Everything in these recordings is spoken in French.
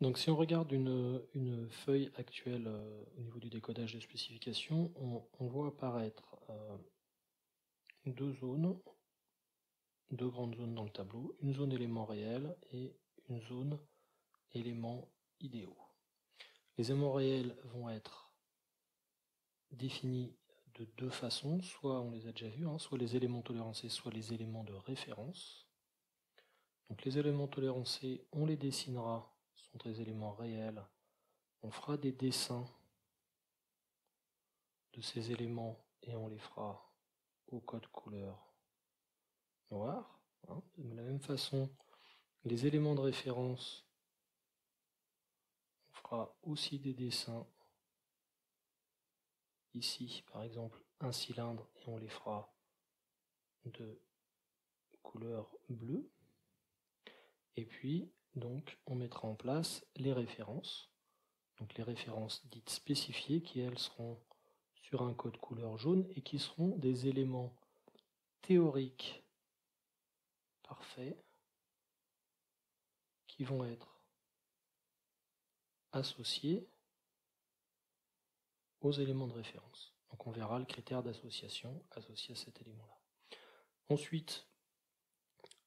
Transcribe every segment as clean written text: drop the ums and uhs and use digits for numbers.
Donc si on regarde une feuille actuelle au niveau du décodage des spécifications, on voit apparaître deux grandes zones dans le tableau, une zone éléments réels et une zone éléments idéaux. Les éléments réels vont être définis de deux façons, soit on les a déjà vus, soit les éléments tolérancés, soit les éléments de référence. Donc les éléments tolérancés, on les dessinera, ce sont des éléments réels. On fera des dessins de ces éléments et on les fera au code couleur noir. De la même façon, les éléments de référence, on fera aussi des dessins. Ici, par exemple, un cylindre et on les fera de couleur bleue. Et puis, donc, on mettra en place les références. Donc les références dites spécifiées qui, elles, seront sur un code couleur jaune et qui seront des éléments théoriques parfaits qui vont être associés aux éléments de référence. Donc on verra le critère d'association associé à cet élément-là. Ensuite,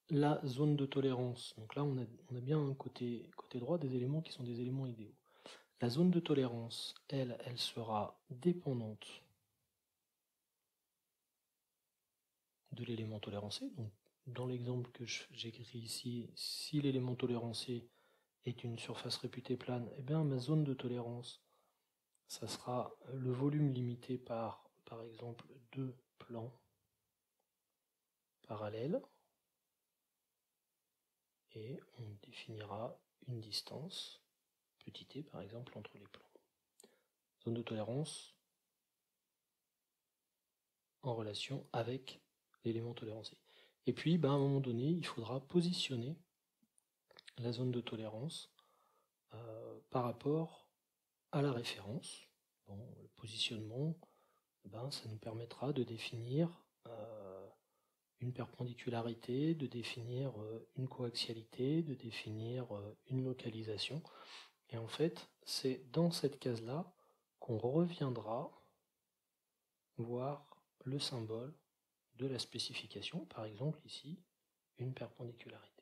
la zone de tolérance. Donc là, on a bien un côté droit des éléments qui sont des éléments idéaux. La zone de tolérance, elle sera dépendante de l'élément tolérancé. Donc, dans l'exemple que j'écris ici, si l'élément tolérancé est une surface réputée plane, eh bien ma zone de tolérance, ça sera le volume limité par exemple, deux plans parallèles. Et on définira une distance, petit t par exemple, entre les plans. Zone de tolérance en relation avec l'élément tolérancé. Et puis, à un moment donné, il faudra positionner la zone de tolérance par rapport à la référence. Bon, le positionnement, ça nous permettra de définir une perpendicularité, de définir une coaxialité, de définir une localisation. Et en fait, c'est dans cette case-là qu'on reviendra voir le symbole de la spécification, par exemple ici, une perpendicularité.